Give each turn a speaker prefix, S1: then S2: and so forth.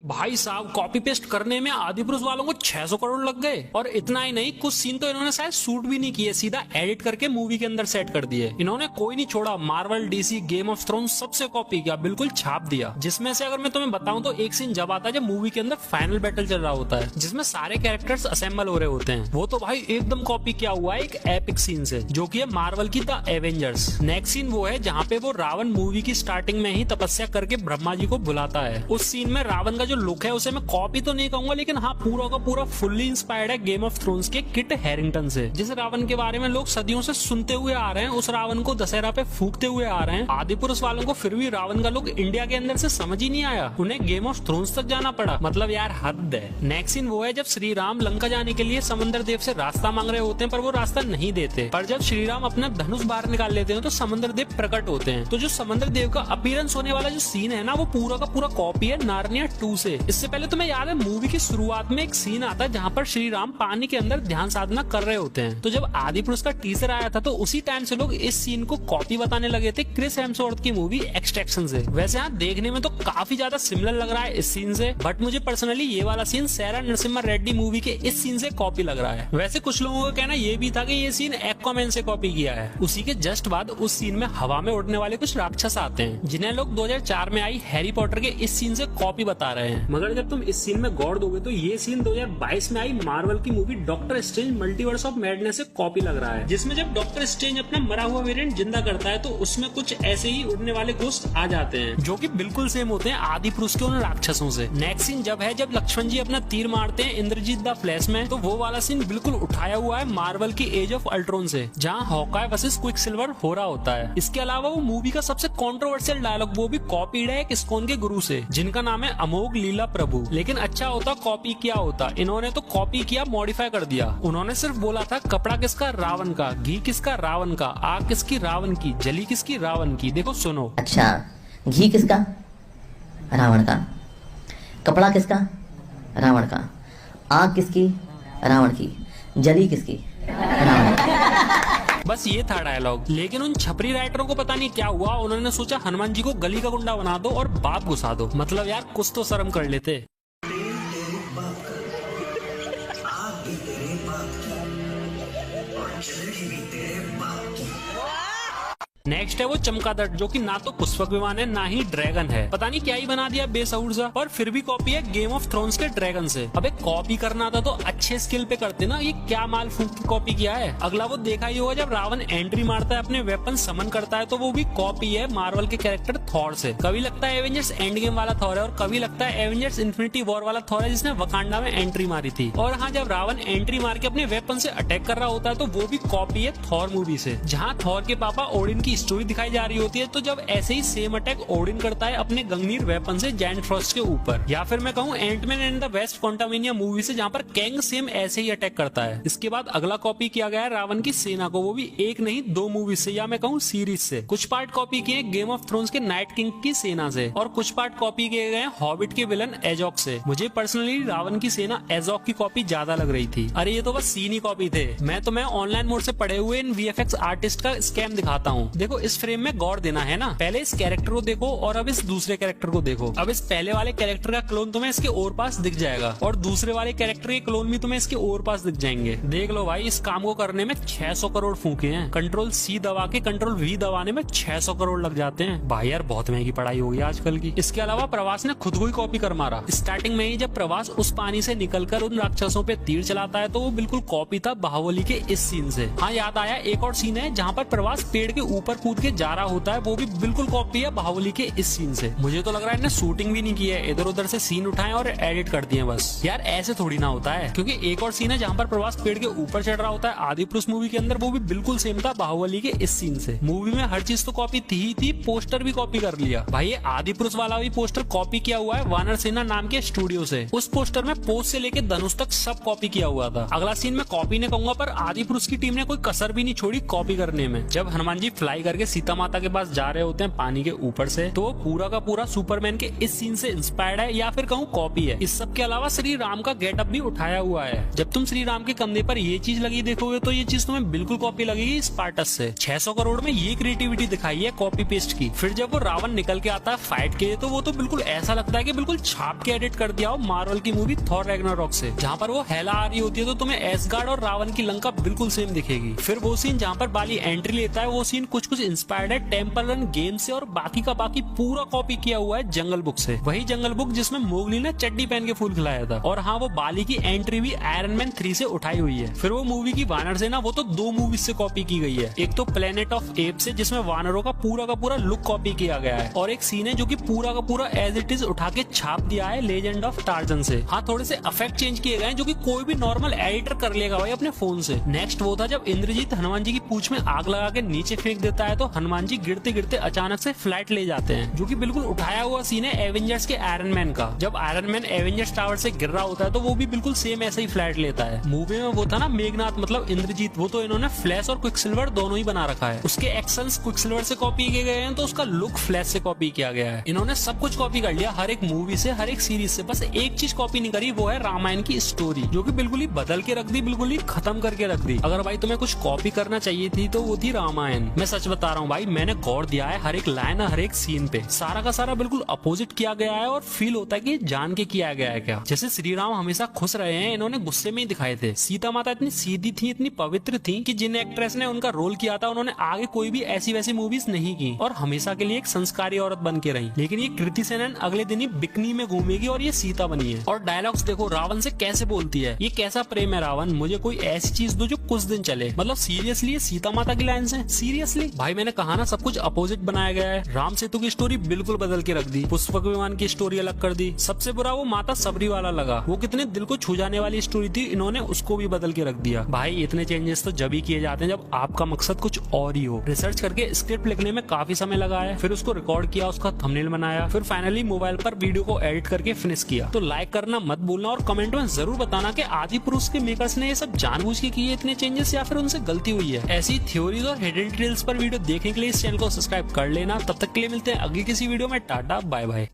S1: भाई साहब copy paste करने में आदिपुरुष वालों को 600 करोड़ लग गए। और इतना ही नहीं, कुछ सीन तो इन्होंने शायद शूट भी नहीं किए, सीधा एडिट करके मूवी के अंदर सेट कर दिए। इन्होंने कोई नहीं छोड़ा, Marvel, DC, game of thrones सबसे कॉपी किया, बिल्कुल छाप दिया। जिसमें से अगर मैं तुम्हें बताऊं तो एक सीन जब आता है जब मूवी के अंदर फाइनल बैटल चल रहा होता है, जिसमें सारे कैरेक्टर्स असेंबल हो रहे होते हैं, वो तो भाई एकदम कॉपी किया हुआ है एक एपिक सीन से, जो कि है मार्वल की द एवेंजर्स। नेक्स्ट सीन वो है जहाँ पे वो रावण मूवी की स्टार्टिंग में ही तपस्या करके ब्रह्मा जी को बुलाता है। उस सीन में रावण का जो लुक है उसे मैं कॉपी तो नहीं कहूंगा, लेकिन हाँ पूरा का पूरा फुल्ली इंस्पायर्ड है गेम ऑफ थ्रोन्स के किट हैरिंगटन से। जिस रावण के बारे में लोग सदियों से सुनते हुए आ रहे हैं, उस रावण को दशहरा पे फूकते हुए आ रहे हैं। आदिपुरुष वालों को फिर भी रावण का लोग इंडिया के अंदर से समझ ही नहीं आया, उन्हें गेम ऑफ थ्रोन्स तक जाना पड़ा। मतलब यार हद है। नेक्स्ट सीन वो है जब श्री राम लंका जाने के लिए समंदर देव से रास्ता मांग रहे होते हैं, पर वो रास्ता नहीं देते। पर जब श्री राम अपना धनुष बाहर निकाल लेते हैं तो समंदर देव प्रकट होते हैं। तो जो समंदर देव का अपीयरेंस होने वाला जो सीन है ना, वो पूरा का पूरा कॉपी है नार्निया 2 से। इससे पहले तुम्हें याद है मूवी की शुरुआत में एक सीन आता है जहाँ पर श्री राम पानी के अंदर ध्यान साधना कर रहे होते हैं। तो जब आदिपुरुष का टीजर आया था तो उसी टाइम से लोग इस सीन को कॉपी बताने लगे थे क्रिस हेम्सवर्थ की मूवी एक्सट्रैक्शन से। वैसे यहाँ देखने में तो काफी ज्यादा सिमिलर लग रहा है इस सीन से, बट मुझे पर्सनली ये वाला सीन सैरा नरसिम्हा रेड्डी मूवी के इस सीन से कॉपी लग रहा है। वैसे कुछ लोगों का कहना ये भी था कि ये सीन एक्वामैन से कॉपी किया है। उसी के जस्ट बाद उस सीन में हवा में उड़ने वाले कुछ राक्षस आते हैं, जिन्हें लोग 2004 में आई हैरी पॉटर के इस सीन से कॉपी बता रहे हैं। मगर जब तुम इस सीन में गौर दोगे तो ये सीन 2022 में आई मार्वल की movie doctor strange multiverse of madness से कॉपी लग रहा है, जिसमें जब डॉक्टर स्ट्रेंज अपना मरा हुआ वेरिएंट जिंदा करता है तो उसमें कुछ ऐसे ही उड़ने वाले घोस्ट आ जाते हैं, जो कि बिल्कुल सेम होते हैं आदिपुरुष के उन राक्षसों से। नेक्स्ट सीन जब है जब लक्ष्मण जी अपना तीर मारते हैं इंद्रजीत द फ्लैश में, तो वो वाला सीन बिल्कुल उठाया हुआ है मार्वल की एज ऑफ अल्ट्रॉन से, जहाँ हॉकाय वर्सेस क्विकसिल्वर हो रहा होता है। इसके अलावा वो मूवी का सबसे कंट्रोवर्शियल डायलॉग वो भी कॉपीड है एक इस्कॉन के गुरु से, जिनका नाम है अमोघ लीला प्रभु। लेकिन अच्छा होता कॉपी किया होता, इन्होंने तो कॉपी किया, मॉडिफाई कर दिया। उन्होंने सिर्फ बोला था कपड़ा किसका रावण का, घी किसका रावण का, आग किसकी रावण की, जली किसकी रावण की। देखो सुनो।
S2: अच्छा, घी किसका रावण का, कपड़ा किसका रावण का, आग किसकी रावण की, जली किसकी रावण की।
S1: बस ये था डायलॉग। लेकिन उन छपरी राइटरों को पता नहीं क्या हुआ, उन्होंने सोचा हनुमान जी को गली का गुंडा बना दो और बाप घुसा दो। मतलब यार कुछ तो शर्म कर लेते। नेक्स्ट है वो चमगादड़, जो कि ना तो पुष्पक विमान है ना ही ड्रैगन है। पता नहीं क्या ही बना दिया बेसहुर सा, पर फिर भी कॉपी है गेम ऑफ थ्रोन्स के ड्रैगन से। अबे कॉपी करना था तो अच्छे स्किल पे करते ना, ये क्या माल फूक की कॉपी किया है। अगला वो देखा ही होगा जब रावण एंट्री मारता है, अपने वेपन समन करता है, तो वो भी कॉपी है मार्वल के कैरेक्टर थॉर से। कभी लगता है एवेंजर्स एंड गेम वाला थॉर है और कभी लगता है एवेंजर्स इन्फिनिटी वॉर वाला थॉर है, जिसने वकांडा में एंट्री मारी थी। और हाँ, जब रावण एंट्री मार के अपने वेपन से अटैक कर रहा होता है तो वो भी कॉपी है थॉर मूवी से, जहाँ थॉर के पापा ओडिन की स्टोरी दिखाई जा रही होती है। तो जब ऐसे ही सेम अटैक ओडिन करता है अपने गंगनीर वेपन से जायंट फ्रॉस्ट के ऊपर, या फिर मैं कहूँ Ant Man and the Wasp Quantumania movie से, जहाँ पर कैंग सेम ऐसे ही अटैक करता है। इसके बाद अगला कॉपी किया गया है रावण की सेना को, वो भी एक नहीं 2 मूवी से, या मैं कहूँ सीरीज से। कुछ पार्ट कॉपी किए गेम ऑफ थ्रोन्स के नाइट किंग की सेना से, और कुछ पार्ट कॉपी किए गए हॉबिट के विलन एजॉक से। मुझे पर्सनली रावण की सेना एजॉक की कॉपी ज्यादा लग रही थी। अरे ये तो बस सीन ही कॉपी थे। मैं ऑनलाइन मोड से पढ़े हुए इन वीएफएक्स आर्टिस्ट का स्कैम दिखाता हूँ। देखो इस फ्रेम में गौर देना है ना, पहले इस कैरेक्टर को देखो और अब इस दूसरे कैरेक्टर को देखो। अब इस पहले वाले कैरेक्टर का क्लोन तुम्हें इसके और पास दिख जाएगा, और दूसरे वाले कैरेक्टर के क्लोन भी तुम्हें इसके और पास दिख जाएंगे। देख लो भाई, इस काम को करने में 600 करोड़ फूके हैं। कंट्रोल C दबा के कंट्रोल V दबाने में 600 करोड़ लग जाते हैं। भाई यार बहुत महंगी पढ़ाई होगी आजकल की। इसके अलावा प्रवास ने खुद को ही कॉपी कर मारा। स्टार्टिंग में ही जब प्रवास उस पानी से निकलकर उन राक्षसों पे तीर चलाता है तो वो बिल्कुल कॉपी था बाहुबली के इस सीन से। हाँ याद आया, एक और सीन है जहाँ पर प्रवास पेड़ के ऊपर कूद के जा रहा होता है, वो भी बिल्कुल कॉपी है बाहुबली के इस सीन से। मुझे तो लग रहा है इन्हें शूटिंग भी नहीं की है, इधर उधर से सीन उठाए और एडिट कर दिए बस। यार ऐसे थोड़ी ना होता है, क्योंकि एक और सीन है जहाँ पर प्रवास पेड़ के ऊपर चढ़ रहा होता है आदिपुरुष मूवी के अंदर, वो भी बिल्कुल सेम था बाहुबली के इस सीन से। मूवी में हर चीज तो कॉपी थी ही थी, पोस्टर भी कॉपी कर लिया। भाई ये आदिपुरुष वाला भी पोस्टर कॉपी किया हुआ है वानर सेना नाम के स्टूडियो से। उस पोस्टर में पोज से लेके धनुष तक सब कॉपी किया हुआ था। अगला सीन में कॉपी ने कहूंगा, पर आदिपुरुष की टीम ने कोई कसर भी नहीं छोड़ी कॉपी करने में। जब हनुमान जी फ्लाई करके सीता माता के पास जा रहे होते हैं पानी के ऊपर से, तो वो पूरा का पूरा सुपरमैन के इस सीन से इंस्पायर्ड है या फिर कहूँ कॉपी है। इस सब के अलावा श्री राम का गेटअप भी उठाया हुआ है। जब तुम श्री राम के कंधे पर ये चीज लगी देखोगे तो ये चीज तुम्हें बिल्कुल कॉपी लगेगी स्पार्टस से। 600 करोड़ में ये क्रिएटिविटी दिखाई है कॉपी पेस्ट की। फिर जब वो रावण निकल के आता है फाइट के, तो वो तो बिल्कुल ऐसा लगता है कि बिल्कुल छाप के एडिट कर दिया हो मार्वल की मूवी थॉर रैग्नारॉक से। जहाँ पर वो हेला आ रही होती है तो तुम्हें एसगार्ड और रावण की लंका बिल्कुल सेम दिखेगी। फिर वो सीन जहाँ पर बाली एंट्री लेता है, वो सीन कुछ इंस्पायर्ड है टेम्पल रन गेम से, और बाकी का बाकी पूरा कॉपी किया हुआ है जंगल बुक से। वही जंगल बुक जिसमें मोगली ने चड्डी पहन के फूल खिलाया था। और हाँ, वो बाली की एंट्री भी आयरन मैन 3 से उठाई हुई है। फिर वो मूवी की वानर सेना, वो तो 2 मूवीज से कॉपी की गई है। एक तो प्लेनेट ऑफ एप से, जिसमें वानरों का पूरा लुक कॉपी किया गया है, और एक सीन है जो कि पूरा का पूरा एज इट इज उठा के छाप दिया है लेजेंड ऑफ टार्जन से। हाँ, थोड़े से इफेक्ट चेंज किए गए जो कि कोई भी नॉर्मल एडिटर कर लेगा भाई अपने फोन से। नेक्स्ट वो था जब इंद्रजीत हनुमान जी की पूंछ में आग लगा के नीचे फेंक देता है, तो हनुमान जी गिरते गिरते अचानक से फ्लाइट ले जाते हैं, जो कि बिल्कुल उठाया हुआ सीन है एवेंजर्स के आयरन मैन का। जब आयरन मैन एवेंजर्स टावर से गिर रहा होता है तो वो भी बिल्कुल सेम ऐसा ही फ्लाइट लेता है। मूवी में वो था ना मेघनाथ मतलब इंद्रजीत, वो तो इन्होंने फ्लैश और क्विकसिल्वर दोनों ही बना रखा है। उसके एक्शंस क्विकसिल्वर से कॉपी किए गए हैं, तो उसका लुक फ्लैश से कॉपी किया गया है। इन्होंने सब कुछ कॉपी कर लिया, हर एक मूवी से, हर एक सीरीज से। बस एक चीज कॉपी नहीं करी, वो है रामायण की स्टोरी, जो कि बिल्कुल ही बदल के रख दी, बिल्कुल ही खत्म करके रख दी। अगर भाई तुम्हें कुछ कॉपी करना चाहिए थी तो वो थी रामायण। मैं सच बता रहा हूँ भाई, मैंने गौर दिया है हर एक लाइन, हर एक सीन पे। सारा का सारा बिल्कुल अपोजिट किया गया है, और फील होता है कि जान के किया गया है क्या। जैसे श्री राम हमेशा खुश रहे हैं, इन्होंने गुस्से में ही दिखाए थे। सीता माता इतनी सीधी थी, इतनी पवित्र थी कि जिन एक्ट्रेस ने उनका रोल किया था, उन्होंने आगे कोई भी ऐसी वैसी मूवीज नहीं की, और हमेशा के लिए एक संस्कारी औरत बन के रही। लेकिन ये कृति सेनन अगले दिन ही बिकनी में घूमेगी और ये सीता बनी है। और डायलॉग्स देखो रावण से कैसे बोलती है, ये कैसा प्रेम है रावण, मुझे कोई ऐसी चीज दो जो कुछ दिन चले। मतलब सीरियसली ये सीता माता की लाइन है, सीरियसली भाई। मैंने कहा ना, सब कुछ अपोजिट बनाया गया है। राम सेतु की स्टोरी बिल्कुल बदल के रख दी, पुष्पक विमान की स्टोरी अलग कर दी। सबसे बुरा वो माता सबरी वाला लगा, वो कितने दिल को छू जाने वाली स्टोरी थी, इन्होंने उसको भी बदल के रख दिया। भाई इतने चेंजेस तो जब ही किए जाते हैं जब आपका मकसद कुछ और ही हो। रिसर्च करके स्क्रिप्ट लिखने में काफी समय लगा है, फिर उसको रिकॉर्ड किया, उसका थंबनेल बनाया, फिर फाइनली मोबाइल पर वीडियो को एडिट करके फिनिश किया। तो लाइक करना मत भूलना, और कमेंट में जरूर बताना कि आदिपुरुष के मेकर्स ने ये सब जानबूझ के किए इतने चेंजेस, या फिर उनसे गलती हुई है। ऐसी थ्योरीज और हिडन डिटेल्स पर वीडियो देखने के लिए इस चैनल को सब्सक्राइब कर लेना। तब तक के लिए मिलते हैं अगली किसी वीडियो में। Tata bye bye.